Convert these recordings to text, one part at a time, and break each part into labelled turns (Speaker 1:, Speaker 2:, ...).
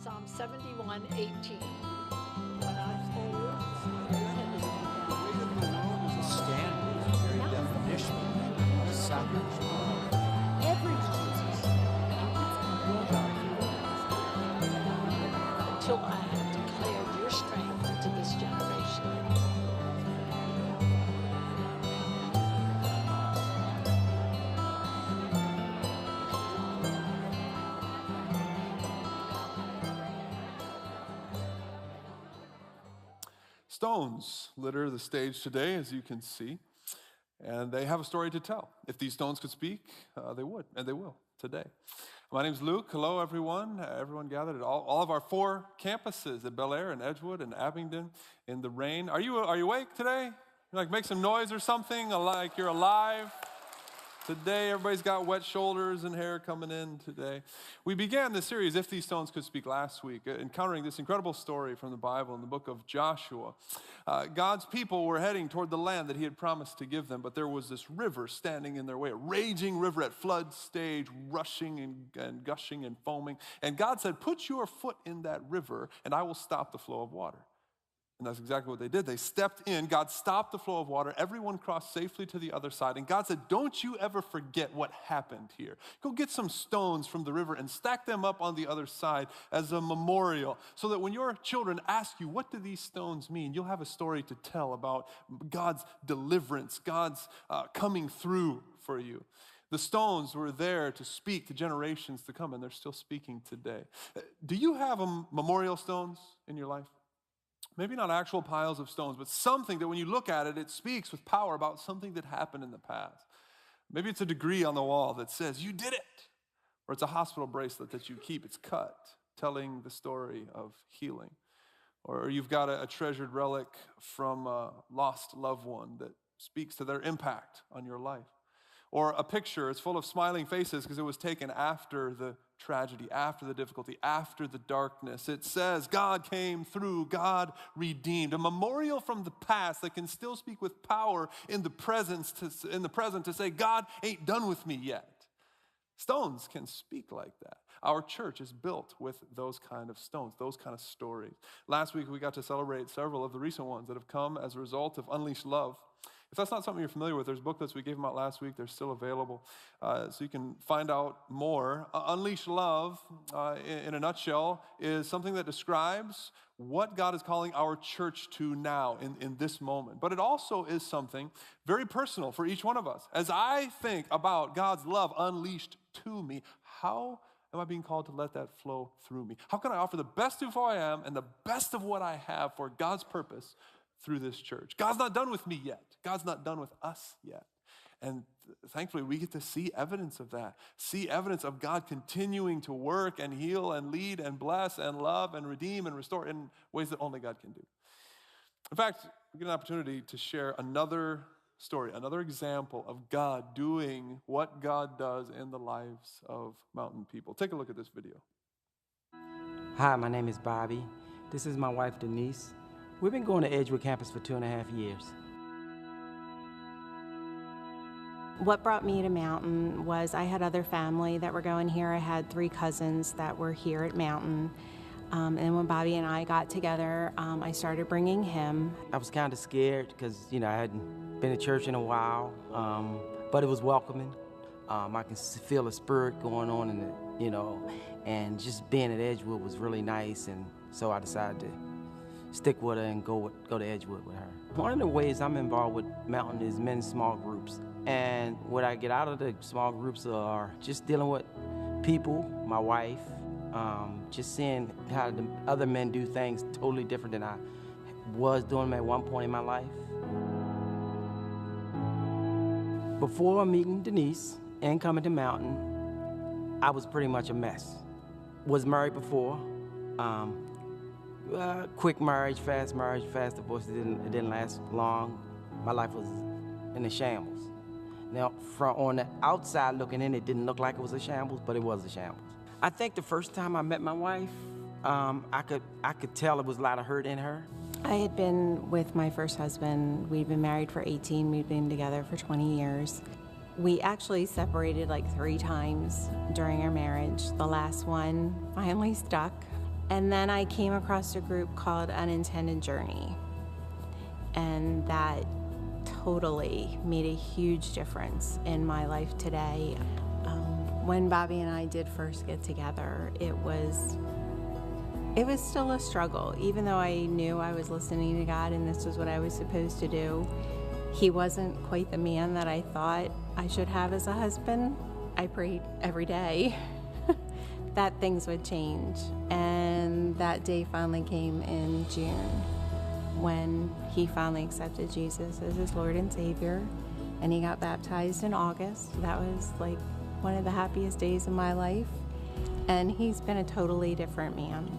Speaker 1: Psalm 71:18. When I'm old,
Speaker 2: Stand is the very definition of sacrificial love.
Speaker 1: until I have declared your strength to this generation.
Speaker 3: Stones litter the stage today, as you can see, and they have a story to tell. If these stones could speak, they would, and they will today. My name's Luke. Hello, everyone. Everyone gathered at all of our 4 campuses at Bel Air and Edgewood and Abingdon in the rain. Are you awake today? Like, make some noise or something, like you're alive. Today, everybody's got wet shoulders and hair coming in today. We began this series, If These Stones Could Speak, last week, encountering this incredible story from the Bible in the book of Joshua. God's people were heading toward the land that he had promised to give them, but there was this river standing in their way, a raging river at flood stage, rushing and gushing and foaming. And God said, put your foot in that river, and I will stop the flow of water. And that's exactly what they did. They stepped in. God stopped the flow of water. Everyone crossed safely to the other side. And God said, don't you ever forget what happened here. Go get some stones from the river and stack them up on the other side as a memorial so that when your children ask you, what do these stones mean? You'll have a story to tell about God's deliverance, God's coming through for you. The stones were there to speak to generations to come, and they're still speaking today. Do you have memorial stones in your life? Maybe not actual piles of stones, but something that when you look at it, it speaks with power about something that happened in the past. Maybe it's a degree on the wall that says, you did it. Or it's a hospital bracelet that you keep. It's cut, telling the story of healing. Or you've got a treasured relic from a lost loved one that speaks to their impact on your life. Or a picture, it's full of smiling faces because it was taken after the tragedy, after the difficulty, after the darkness. It says, God came through, God redeemed. A memorial from the past that can still speak with power in the present to say, God ain't done with me yet. Stones can speak like that. Our church is built with those kind of stones, those kind of stories. Last week, we got to celebrate several of the recent ones that have come as a result of Unleashed Love. If that's not something you're familiar with, there's booklets we gave them out last week. They're still available, so you can find out more. Unleashed Love, in a nutshell, is something that describes what God is calling our church to now in this moment. But it also is something very personal for each one of us. As I think about God's love unleashed to me, how am I being called to let that flow through me? How can I offer the best of who I am and the best of what I have for God's purpose through this church? God's not done with me yet. God's not done with us yet. And thankfully, we get to see evidence of that. See evidence of God continuing to work and heal and lead and bless and love and redeem and restore in ways that only God can do. In fact, we get an opportunity to share another story, another example of God doing what God does in the lives of mountain people. Take a look at this video.
Speaker 4: Hi, my name is Bobby. This is my wife, Denise. We've been going to Edgewood campus for 2.5 years.
Speaker 5: What brought me to Mountain was I had other family that were going here. I had 3 cousins that were here at Mountain. And when Bobby and I got together, I started bringing him.
Speaker 4: I was kind of scared because, I hadn't been to church in a while, but it was welcoming. I can feel a spirit going on in it, and just being at Edgewood was really nice, and so I decided to stick with her and go to Edgewood with her. One of the ways I'm involved with Mountain is men's small groups. And what I get out of the small groups are just dealing with people, my wife, just seeing how the other men do things totally different than I was doing them at one point in my life. Before meeting Denise and coming to Mountain, I was pretty much a mess. Was married before. Quick marriage, fast divorce. It didn't last long. My life was in a shambles. Now, on the outside looking in, it didn't look like it was a shambles, but it was a shambles. I think the first time I met my wife, I could tell there was a lot of hurt in her.
Speaker 5: I had been with my first husband. We'd been married for 18. We'd been together for 20 years. We actually separated like 3 times during our marriage. The last one finally stuck. And then I came across a group called Unintended Journey, and that totally made a huge difference in my life today. When Bobby and I did first get together, it was still a struggle. Even though I knew I was listening to God and this was what I was supposed to do, he wasn't quite the man that I thought I should have as a husband. I prayed every day that things would change. And that day finally came in June when he finally accepted Jesus as his Lord and Savior. And he got baptized in August. That was like one of the happiest days of my life. And he's been a totally different man.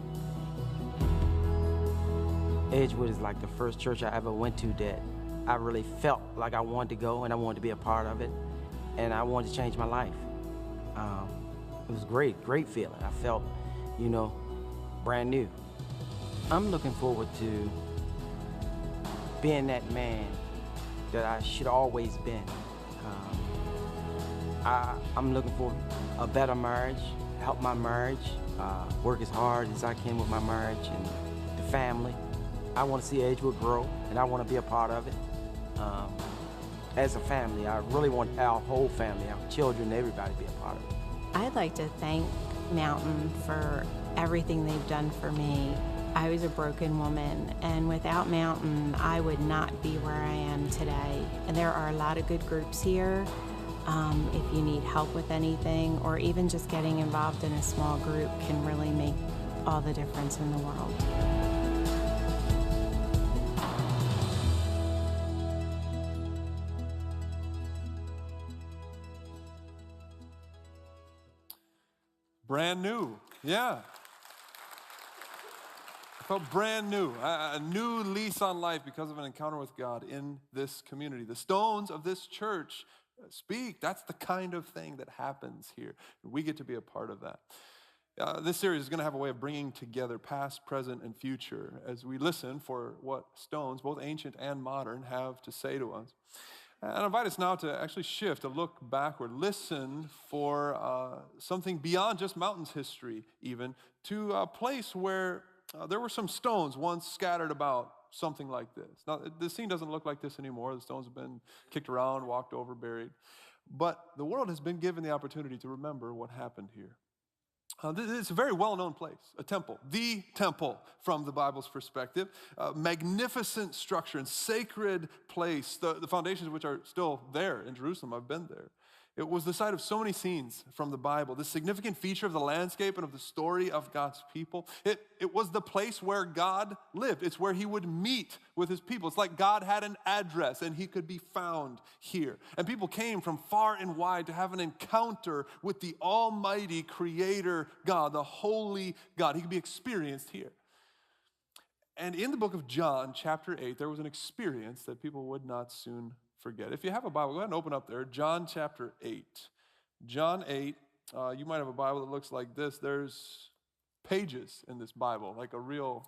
Speaker 4: Edgewood is like the first church I ever went to that I really felt like I wanted to go and I wanted to be a part of it, and I wanted to change my life. It was great feeling. I felt, brand new. I'm looking forward to being that man that I should always been. I'm looking for a better marriage, help my marriage, work as hard as I can with my marriage and the family. I want to see Edgewood grow, and I want to be a part of it. As a family, I really want our whole family, our children, everybody to be a part of it.
Speaker 5: I'd like to thank Mountain for everything they've done for me. I was a broken woman, and without Mountain, I would not be where I am today. And there are a lot of good groups here. If you need help with anything, or even just getting involved in a small group can really make all the difference in the world.
Speaker 3: Brand new, yeah. I felt brand new, a new lease on life because of an encounter with God in this community. The stones of this church speak. That's the kind of thing that happens here. We get to be a part of that. This series is going to have a way of bringing together past, present, and future as we listen for what stones, both ancient and modern, have to say to us. And I invite us now to actually shift, to look backward, listen for something beyond just Mountain's history even, to a place where there were some stones once scattered about, something like this. Now, the scene doesn't look like this anymore. The stones have been kicked around, walked over, buried. But the world has been given the opportunity to remember what happened here. It's a very well-known place, a temple, the temple from the Bible's perspective, a magnificent structure and sacred place, the foundations of which are still there in Jerusalem. I've been there. It was the site of so many scenes from the Bible, this significant feature of the landscape and of the story of God's people. It was the place where God lived. It's where he would meet with his people. It's like God had an address and he could be found here. And people came from far and wide to have an encounter with the almighty creator God, the holy God. He could be experienced here. And in the book of John, chapter 8, there was an experience that people would not soon forget. If you have a Bible, go ahead and open up there. John chapter 8. John 8, you might have a Bible that looks like this. There's pages in this Bible, like a real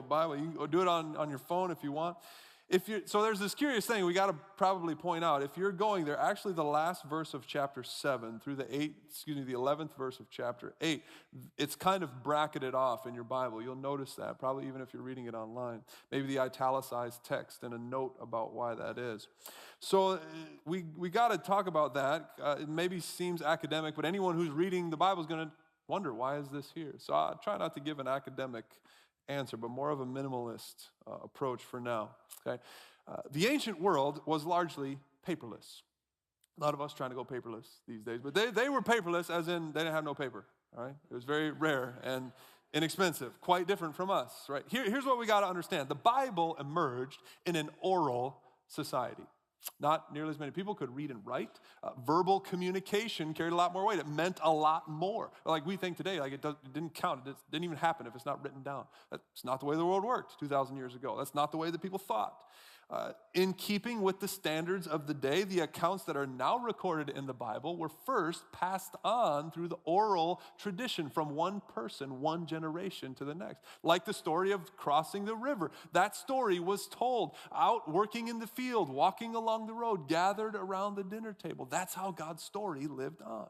Speaker 3: Bible. You can do it on your phone if you want. So there's this curious thing we got to probably point out. If you're going there, actually the last verse of chapter 7 through the 11th verse of chapter 8, it's kind of bracketed off in your Bible. You'll notice that, probably even if you're reading it online. Maybe the italicized text and a note about why that is. So we got to talk about that. It maybe seems academic, but anyone who's reading the Bible is going to wonder, why is this here? So I try not to give an academic answer, but more of a minimalist approach for now. Okay, the ancient world was largely paperless. A lot of us trying to go paperless these days, but they were paperless, as in they didn't have no paper. All right, it was very rare and inexpensive, quite different from us. Right, here's what we got to understand: the Bible emerged in an oral society. Not nearly as many people could read and write. Verbal communication carried a lot more weight. It meant a lot more. Like we think today, like it didn't count. It didn't even happen if it's not written down. That's not the way the world worked 2,000 years ago. That's not the way that people thought. In keeping with the standards of the day, the accounts that are now recorded in the Bible were first passed on through the oral tradition from one person, one generation to the next. Like the story of crossing the river. That story was told out working in the field, walking along the road, gathered around the dinner table. That's how God's story lived on.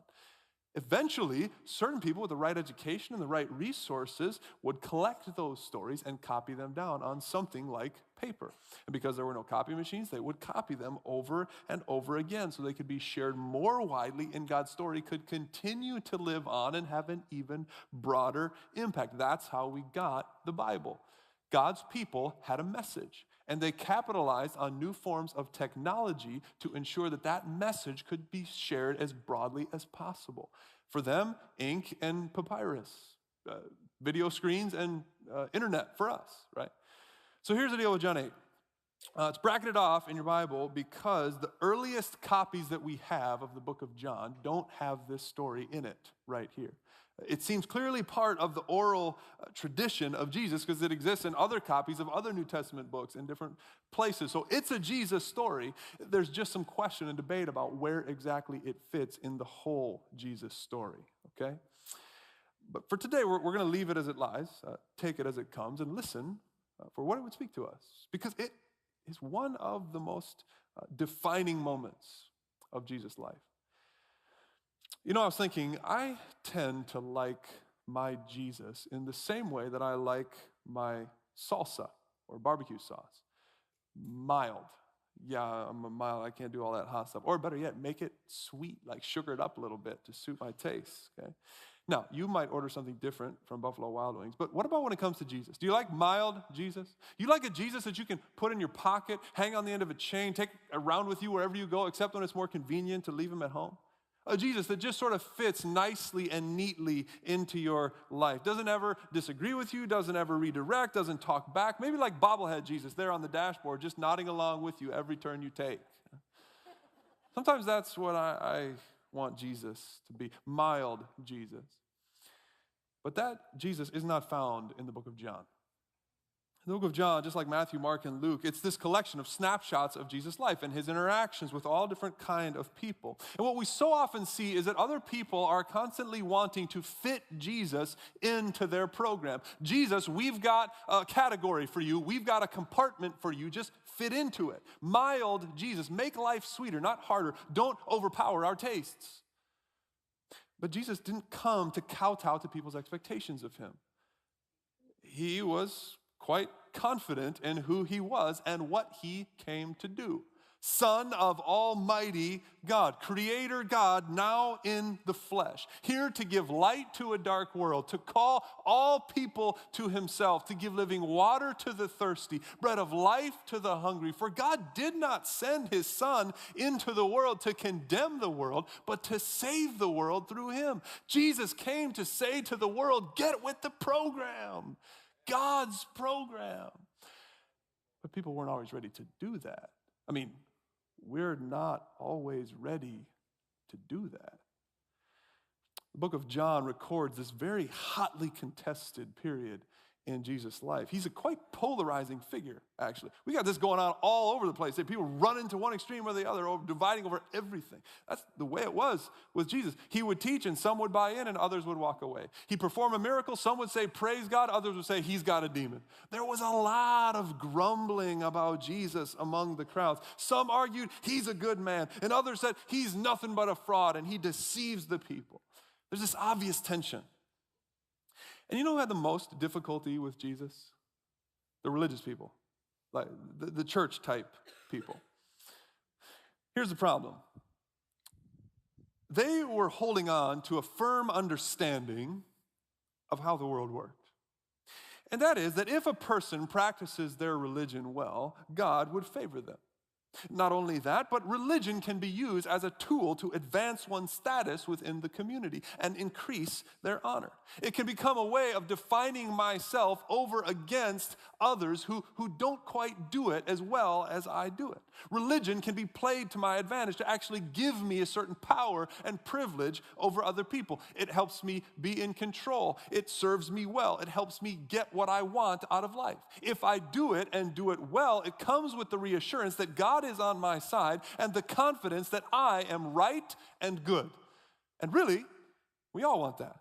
Speaker 3: Eventually, certain people with the right education and the right resources would collect those stories and copy them down on something like paper. And because there were no copy machines, they would copy them over and over again so they could be shared more widely and God's story could continue to live on and have an even broader impact. That's how we got the Bible. God's people had a message, and they capitalized on new forms of technology to ensure that that message could be shared as broadly as possible. For them, ink and papyrus, video screens and internet for us, right? So here's the deal with John 8. It's bracketed off in your Bible because the earliest copies that we have of the book of John don't have this story in it right here. It seems clearly part of the oral tradition of Jesus because it exists in other copies of other New Testament books in different places. So it's a Jesus story. There's just some question and debate about where exactly it fits in the whole Jesus story, okay? But for today, we're going to leave it as it lies, take it as it comes, and listen for what it would speak to us. Because it is one of the most defining moments of Jesus' life. You know, I was thinking, I tend to like my Jesus in the same way that I like my salsa or barbecue sauce. Mild. Yeah, I'm a mild, I can't do all that hot stuff. Or better yet, make it sweet, like sugar it up a little bit to suit my taste, okay? Now, you might order something different from Buffalo Wild Wings, but what about when it comes to Jesus? Do you like mild Jesus? You like a Jesus that you can put in your pocket, hang on the end of a chain, take around with you wherever you go, except when it's more convenient to leave him at home? A Jesus that just sort of fits nicely and neatly into your life. Doesn't ever disagree with you, doesn't ever redirect, doesn't talk back. Maybe like bobblehead Jesus there on the dashboard, just nodding along with you every turn you take. Sometimes that's what I want Jesus to be, mild Jesus. But that Jesus is not found in the book of John. The book of John, just like Matthew, Mark, and Luke, it's this collection of snapshots of Jesus' life and his interactions with all different kind of people. And what we so often see is that other people are constantly wanting to fit Jesus into their program. Jesus, we've got a category for you. We've got a compartment for you. Just fit into it. Mild Jesus. Make life sweeter, not harder. Don't overpower our tastes. But Jesus didn't come to kowtow to people's expectations of him. He was quite confident in who he was and what he came to do. Son of Almighty God, Creator God, now in the flesh, here to give light to a dark world, to call all people to himself, to give living water to the thirsty, bread of life to the hungry. For God did not send his Son into the world to condemn the world, but to save the world through him. Jesus came to say to the world, get with the program. God's program. But people weren't always ready to do that. I mean, we're not always ready to do that. The book of John records this very hotly contested period in Jesus' life. He's a quite polarizing figure, actually. We got this going on all over the place. People run into one extreme or the other, dividing over everything. That's the way it was with Jesus. He would teach and some would buy in and others would walk away. He'd perform a miracle. Some would say, praise God. Others would say, he's got a demon. There was a lot of grumbling about Jesus among the crowds. Some argued he's a good man, and others said he's nothing but a fraud and he deceives the people. There's this obvious tension. And you know who had the most difficulty with Jesus? The religious people, like the church type people. Here's the problem. They were holding on to a firm understanding of how the world worked. And that is that if a person practices their religion well, God would favor them. Not only that, but religion can be used as a tool to advance one's status within the community and increase their honor. It can become a way of defining myself over against others who don't quite do it as well as I do it. Religion can be played to my advantage to actually give me a certain power and privilege over other people. It helps me be in control. It serves me well. It helps me get what I want out of life. If I do it and do it well, it comes with the reassurance that God is on my side and the confidence that I am right and good. And really, we all want that.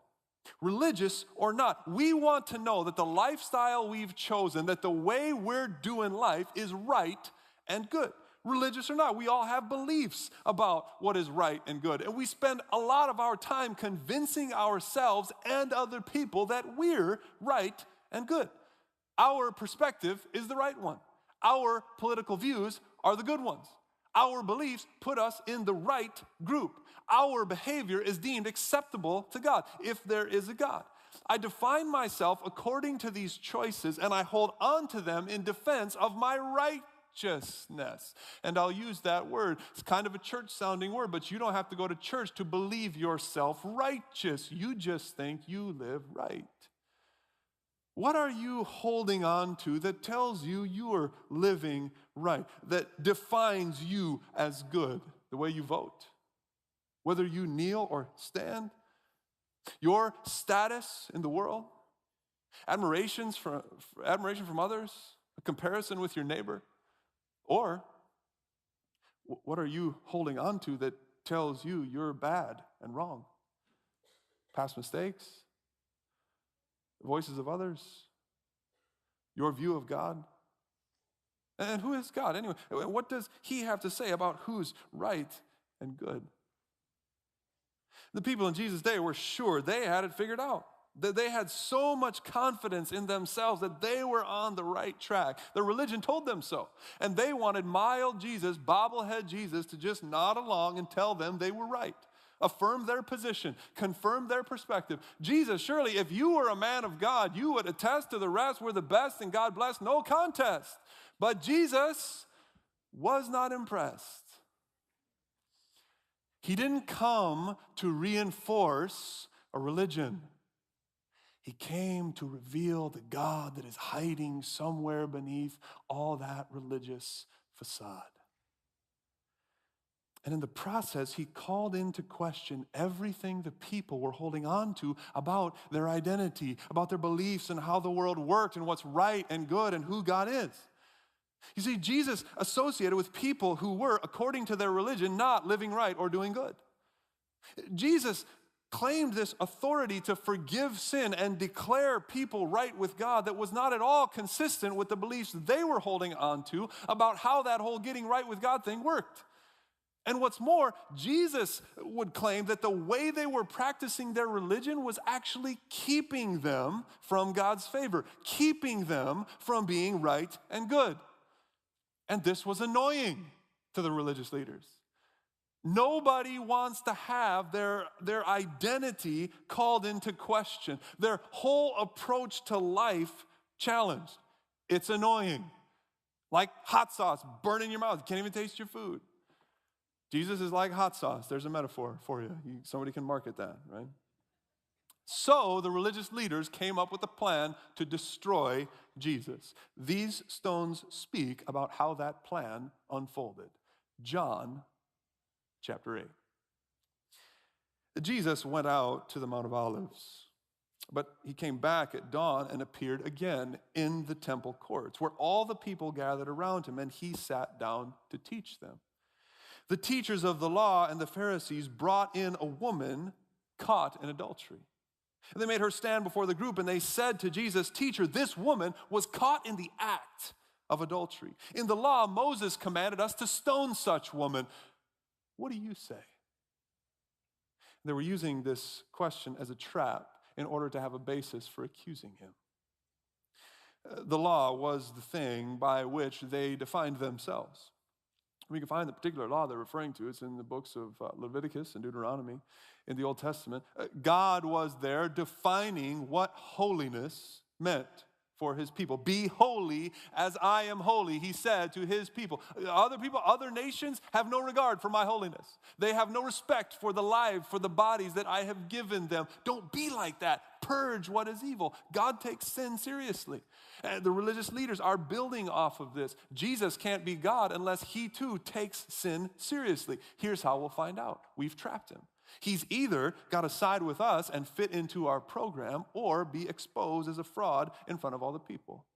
Speaker 3: Religious or not, we want to know that the lifestyle we've chosen, that the way we're doing life is right and good. religious or not. We all have beliefs about what is right and good. And we spend a lot of our time convincing ourselves and other people that we're right and good. Our perspective is the right one. Our political views are the good ones. Our beliefs put us in the right group. Our behavior is deemed acceptable to God, if there is a God. I define myself according to these choices, and I hold on to them in defense of my righteousness. And I'll use that word. It's kind of a church-sounding word, but you don't have to go to church to believe yourself righteous. You just think you live right. What are you holding on to that tells you you are living right, that defines you as good? The way you vote, whether you kneel or stand, your status in the world, admiration from others, a comparison with your neighbor, or what are you holding on to that tells you you're bad and wrong? Past mistakes, voices of others, your view of God. And who is God anyway? What does he have to say about who's right and good? The people in Jesus' day were sure they had it figured out. That they had so much confidence in themselves that they were on the right track. Their religion told them so. And they wanted mild Jesus, bobblehead Jesus, to just nod along and tell them they were right. Affirm their position, confirm their perspective. Jesus, surely if you were a man of God, you would attest to the rest, we're the best and God bless, no contest. But Jesus was not impressed. He didn't come to reinforce a religion. He came to reveal the God that is hiding somewhere beneath all that religious facade. And in the process, he called into question everything the people were holding on to about their identity, about their beliefs and how the world worked and what's right and good and who God is. You see, Jesus associated with people who were, according to their religion, not living right or doing good. Jesus claimed this authority to forgive sin and declare people right with God that was not at all consistent with the beliefs they were holding on to about how that whole getting right with God thing worked. And what's more, Jesus would claim that the way they were practicing their religion was actually keeping them from God's favor, keeping them from being right and good. And this was annoying to the religious leaders. Nobody wants to have their identity called into question, their whole approach to life challenged. It's annoying. Like hot sauce burning your mouth. You can't even taste your food. Jesus is like hot sauce. There's a metaphor for you. Somebody can market that, right? So the religious leaders came up with a plan to destroy Jesus. These stones speak about how that plan unfolded. John chapter 8. Jesus went out to the Mount of Olives, but he came back at dawn and appeared again in the temple courts, where all the people gathered around him, and he sat down to teach them. The teachers of the law and the Pharisees brought in a woman caught in adultery. And they made her stand before the group, and they said to Jesus, "Teacher, this woman was caught in the act of adultery. In the law, Moses commanded us to stone such woman. What do you say?" They were using this question as a trap in order to have a basis for accusing him. The law was the thing by which they defined themselves. We can find the particular law they're referring to. It's in the books of Leviticus and Deuteronomy in the Old Testament. God was there defining what holiness meant for his people. Be holy as I am holy, he said to his people. Other nations have no regard for my holiness. They have no respect for the lives, for the bodies that I have given them. Don't be like that. Purge what is evil. God takes sin seriously. And the religious leaders are building off of this. Jesus can't be God unless he too takes sin seriously. Here's how we'll find out. We've trapped him. He's either got to side with us and fit into our program or be exposed as a fraud in front of all the people.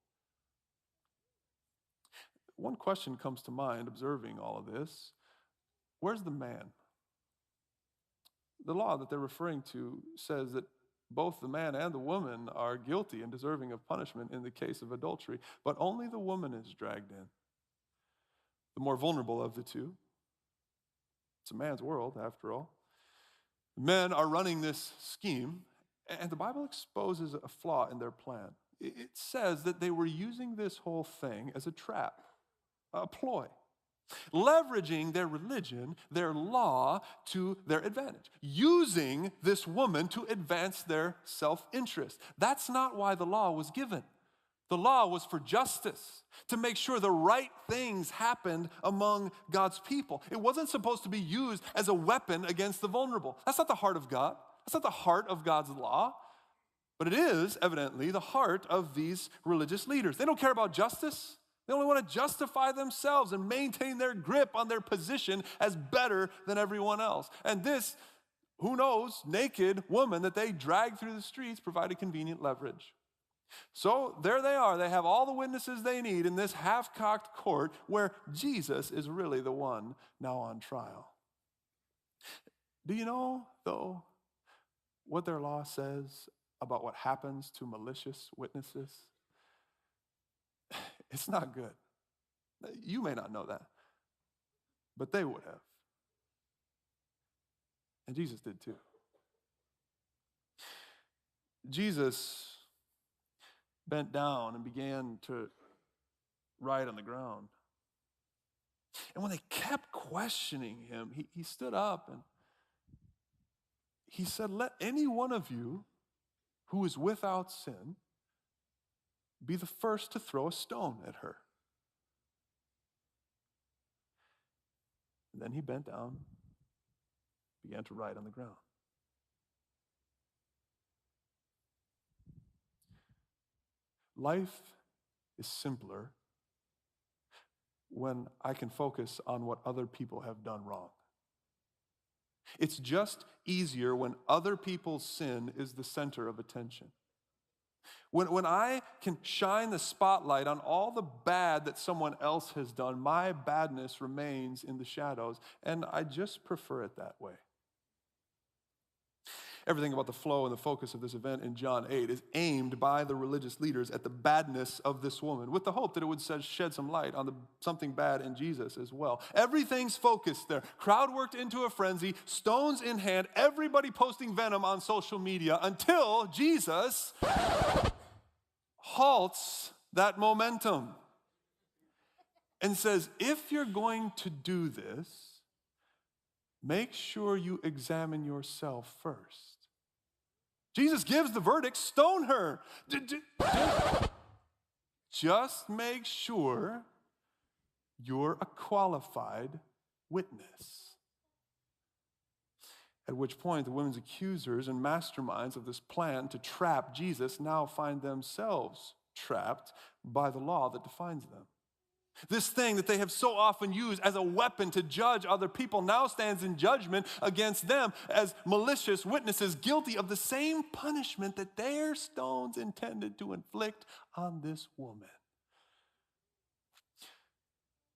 Speaker 3: One question comes to mind observing all of this. Where's the man? The law that they're referring to says that both the man and the woman are guilty and deserving of punishment in the case of adultery, but only the woman is dragged in. the more vulnerable of the two. It's a man's world, after all. Men are running this scheme, and the Bible exposes a flaw in their plan. It says that they were using this whole thing as a trap, a ploy, leveraging their religion, their law to their advantage, using this woman to advance their self-interest. That's not why the law was given. The law was for justice, to make sure the right things happened among God's people. It wasn't supposed to be used as a weapon against the vulnerable. That's not the heart of God. That's not the heart of God's law. But it is, evidently, the heart of these religious leaders. They don't care about justice. They only want to justify themselves and maintain their grip on their position as better than everyone else. And this, who knows, naked woman that they dragged through the streets provided convenient leverage. So there they are. They have all the witnesses they need in this half-cocked court where Jesus is really the one now on trial. Do you know, though, what their law says about what happens to malicious witnesses? It's not good. You may not know that, but they would have. And Jesus did too. Jesus bent down and began to write on the ground. And when they kept questioning him, he stood up and he said, "Let any one of you who is without sin be the first to throw a stone at her." And then he bent down, began to write on the ground. Life is simpler when I can focus on what other people have done wrong. It's just easier when other people's sin is the center of attention. When I can shine the spotlight on all the bad that someone else has done, my badness remains in the shadows, and I just prefer it that way. Everything about the flow and the focus of this event in John 8 is aimed by the religious leaders at the badness of this woman, with the hope that it would shed some light on something bad in Jesus as well. Everything's focused there. Crowd worked into a frenzy, stones in hand, everybody posting venom on social media until Jesus halts that momentum and says, if you're going to do this, make sure you examine yourself first. Jesus gives the verdict, stone her. Just make sure you're a qualified witness. At which point, the women's accusers and masterminds of this plan to trap Jesus now find themselves trapped by the law that defines them. This thing that they have so often used as a weapon to judge other people now stands in judgment against them as malicious witnesses guilty of the same punishment that their stones intended to inflict on this woman.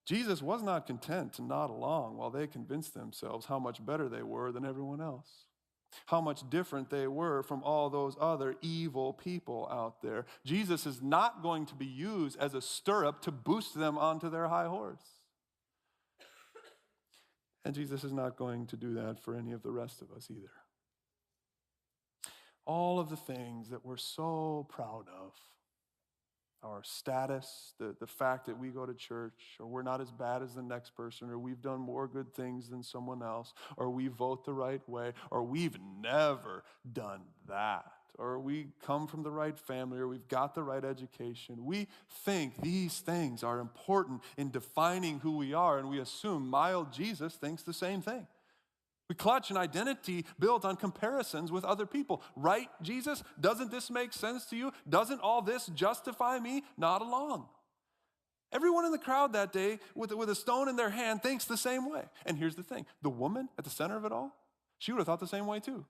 Speaker 3: Jesus was not content to nod along while they convinced themselves how much better they were than everyone else, how much different they were from all those other evil people out there. Jesus is not going to be used as a stirrup to boost them onto their high horse. And Jesus is not going to do that for any of the rest of us either. All of the things that we're so proud of, our status, the fact that we go to church, or we're not as bad as the next person, or we've done more good things than someone else, or we vote the right way, or we've never done that, or we come from the right family, or we've got the right education. We think these things are important in defining who we are, and we assume mild Jesus thinks the same thing. We clutch an identity built on comparisons with other people. Right, Jesus? Doesn't this make sense to you? Doesn't all this justify me? Not along. Everyone in the crowd that day with a stone in their hand thinks the same way. And here's the thing. The woman at the center of it all, she would have thought the same way too.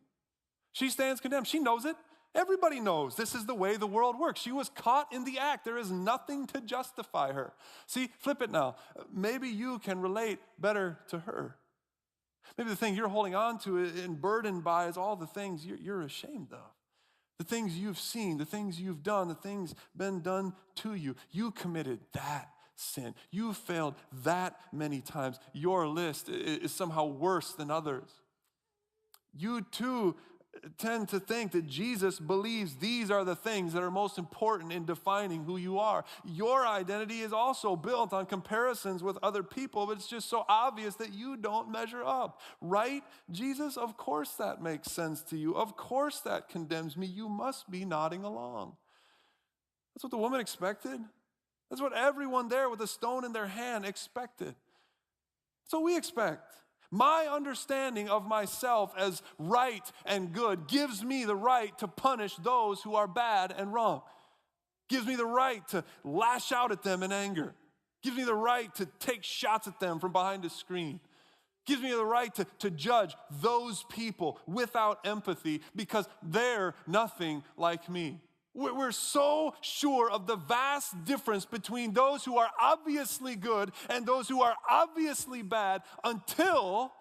Speaker 3: She stands condemned. She knows it. Everybody knows this is the way the world works. She was caught in the act. There is nothing to justify her. See, flip it now. Maybe you can relate better to her. Maybe the thing you're holding on to and burdened by is all the things you're ashamed of. The things you've seen, the things you've done, the things been done to you. You committed that sin. You failed that many times. Your list is somehow worse than others. You too tend to think that Jesus believes these are the things that are most important in defining who you are. Your identity is also built on comparisons with other people, but it's just so obvious that you don't measure up. Right, Jesus? Of course that makes sense to you. Of course that condemns me. You must be nodding along. That's what the woman expected. That's what everyone there with a stone in their hand expected. That's what we expect. My understanding of myself as right and good gives me the right to punish those who are bad and wrong. Gives me the right to lash out at them in anger. Gives me the right to take shots at them from behind a screen. Gives me the right to judge those people without empathy because they're nothing like me. We're so sure of the vast difference between those who are obviously good and those who are obviously bad until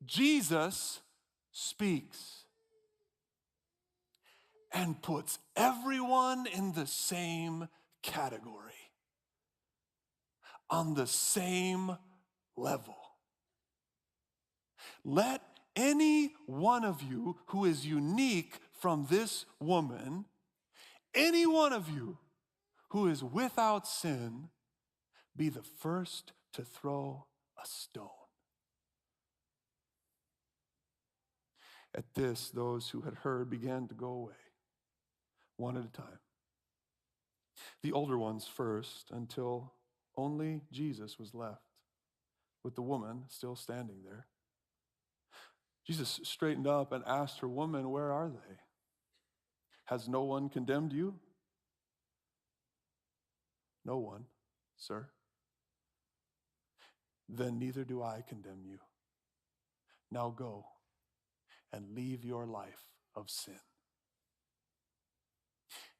Speaker 3: Jesus speaks and puts everyone in the same category, on the same level. Let any one of you who is unique from this woman, any one of you who is without sin, be the first to throw a stone. At this, those who had heard began to go away, one at a time. The older ones first, until only Jesus was left, with the woman still standing there. Jesus straightened up and asked her, "Woman, where are they? Has no one condemned you?" "No one, sir." "Then neither do I condemn you. Now go and leave your life of sin."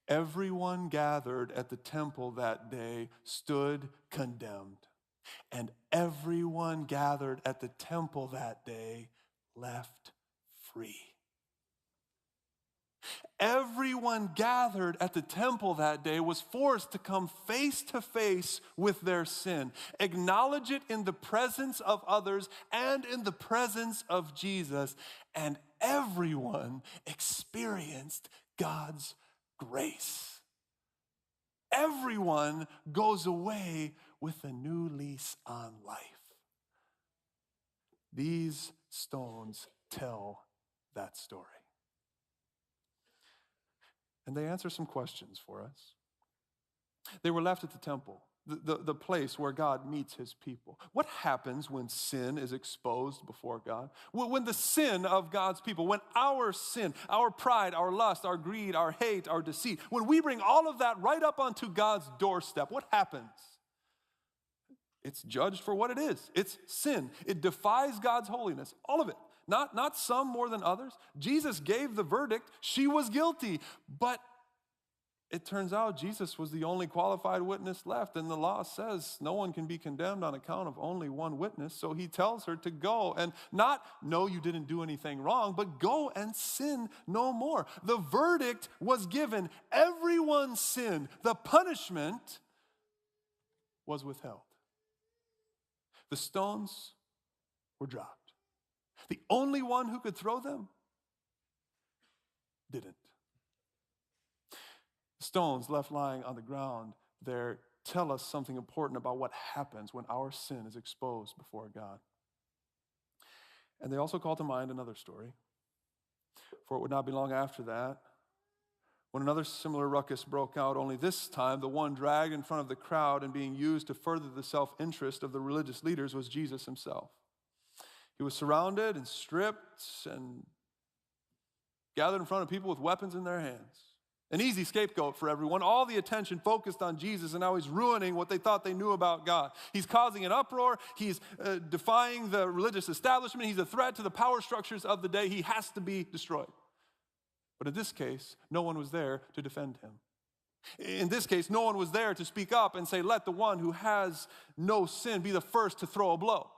Speaker 3: Everyone gathered at the temple that day stood condemned, and everyone gathered at the temple that day left free. Everyone gathered at the temple that day was forced to come face to face with their sin, acknowledge it in the presence of others and in the presence of Jesus, and everyone experienced God's grace. Everyone goes away with a new lease on life. These stones tell that story. And they answer some questions for us. They were left at the temple, the place where God meets his people. What happens when sin is exposed before God? When the sin of God's people, when our sin, our pride, our lust, our greed, our hate, our deceit, when we bring all of that right up onto God's doorstep, what happens? It's judged for what it is. It's sin. It defies God's holiness, all of it. Not some more than others. Jesus gave the verdict. She was guilty. But it turns out Jesus was the only qualified witness left, and the law says no one can be condemned on account of only one witness. So he tells her to go and not, "No, you didn't do anything wrong," but go and sin no more. The verdict was given. Everyone sinned. The punishment was withheld. The stones were dropped. The only one who could throw them didn't. The stones left lying on the ground there tell us something important about what happens when our sin is exposed before God. And they also call to mind another story. For it would not be long after that when another similar ruckus broke out, only this time the one dragged in front of the crowd and being used to further the self-interest of the religious leaders was Jesus himself. He was surrounded and stripped and gathered in front of people with weapons in their hands. An easy scapegoat for everyone. All the attention focused on Jesus, and now he's ruining what they thought they knew about God. He's causing an uproar. He's defying the religious establishment. He's a threat to the power structures of the day. He has to be destroyed. But in this case, no one was there to defend him. In this case, no one was there to speak up and say, "Let the one who has no sin be the first to throw a blow."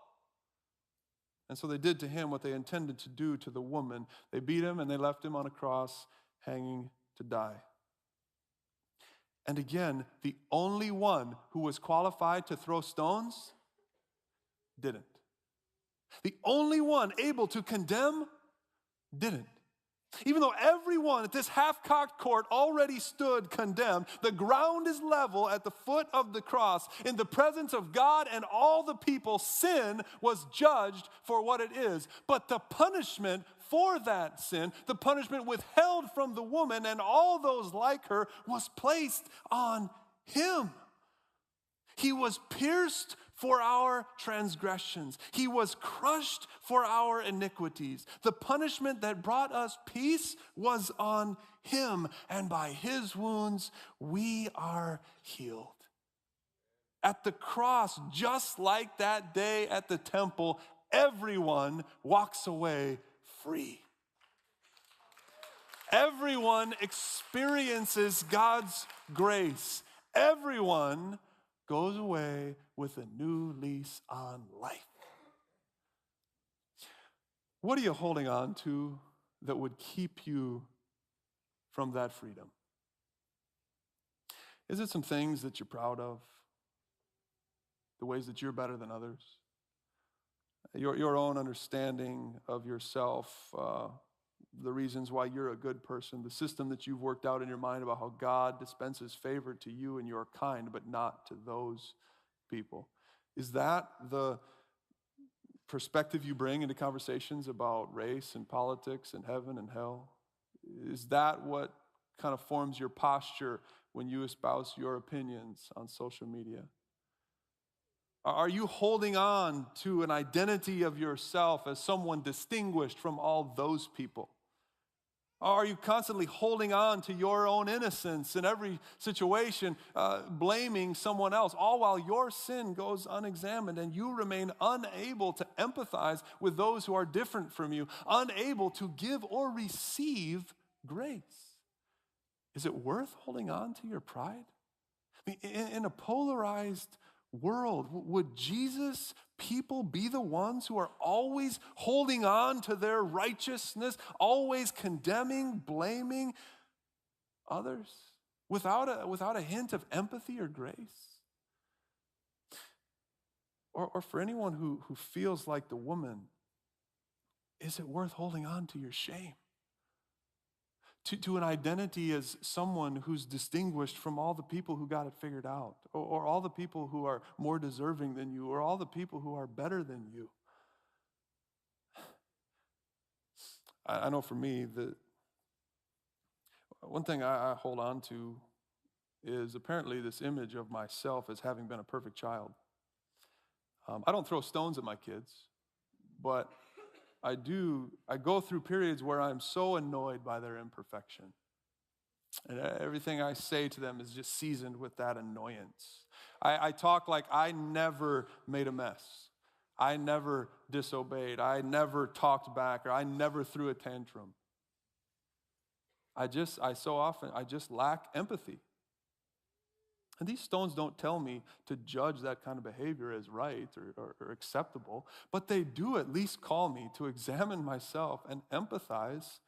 Speaker 3: And so they did to him what they intended to do to the woman. They beat him and they left him on a cross hanging to die. And again, the only one who was qualified to throw stones didn't. The only one able to condemn didn't. Even though everyone at this half-cocked court already stood condemned, the ground is level at the foot of the cross. In the presence of God and all the people, sin was judged for what it is. But the punishment for that sin, the punishment withheld from the woman and all those like her, was placed on him. He was pierced for our transgressions. He was crushed for our iniquities. The punishment that brought us peace was on him, and by his wounds we are healed. At the cross, just like that day at the temple, everyone walks away free. Everyone experiences God's grace. Everyone goes away with a new lease on life. What are you holding on to that would keep you from that freedom? Is it some things that you're proud of? The ways that you're better than others? Your own understanding of yourself, the reasons why you're a good person, the system that you've worked out in your mind about how God dispenses favor to you and your kind, but not to those people. Is that the perspective you bring into conversations about race and politics and heaven and hell? Is that what kind of forms your posture when you espouse your opinions on social media? Are you holding on to an identity of yourself as someone distinguished from all those people? Are you constantly holding on to your own innocence in every situation, blaming someone else, all while your sin goes unexamined and you remain unable to empathize with those who are different from you, unable to give or receive grace? Is it worth holding on to your pride? I mean, in a polarized world, would Jesus' people be the ones who are always holding on to their righteousness, always condemning, blaming others without a hint of empathy or grace? Or for anyone who feels like the woman, is it worth holding on to your shame? To an identity as someone who's distinguished from all the people who got it figured out, or all the people who are more deserving than you, or all the people who are better than you. I know for me, the one thing I hold on to is apparently this image of myself as having been a perfect child. I don't throw stones at my kids, but I go through periods where I'm so annoyed by their imperfection. And everything I say to them is just seasoned with that annoyance. I talk like I never made a mess. I never disobeyed. I never talked back, or I never threw a tantrum. I so often lack empathy. And these stones don't tell me to judge that kind of behavior as right or acceptable, but they do at least call me to examine myself and empathize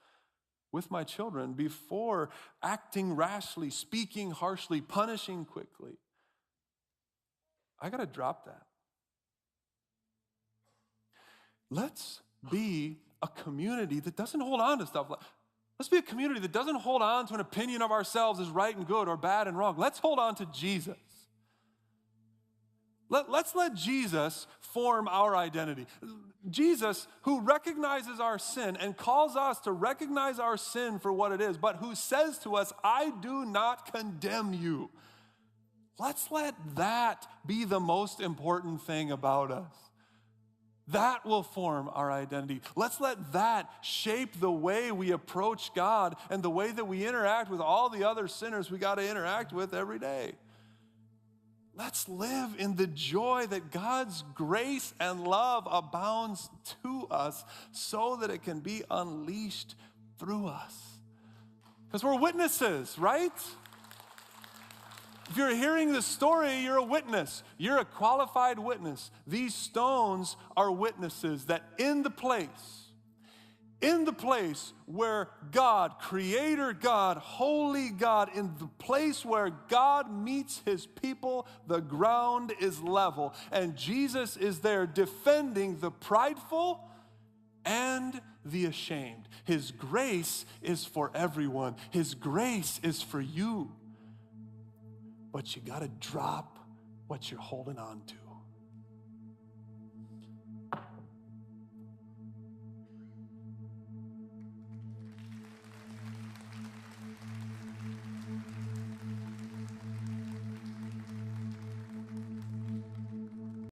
Speaker 3: with my children before acting rashly, speaking harshly, punishing quickly. I got to drop that. Let's be a community that doesn't hold on to stuff. Let's be a community that doesn't hold on to an opinion of ourselves as right and good or bad and wrong. Let's hold on to Jesus. Let's let Jesus form our identity. Jesus, who recognizes our sin and calls us to recognize our sin for what it is, but who says to us, I do not condemn you. Let's let that be the most important thing about us. That will form our identity. Let's let that shape the way we approach God and the way that we interact with all the other sinners we got to interact with every day. Let's live in the joy that God's grace and love abounds to us so that it can be unleashed through us. Because we're witnesses, right? If you're hearing this story, you're a witness. You're a qualified witness. These stones are witnesses that in the place In the place where God, Creator God, Holy God, in the place where God meets his people, the ground is level. And Jesus is there defending the prideful and the ashamed. His grace is for everyone. His grace is for you. But you got to drop what you're holding on to.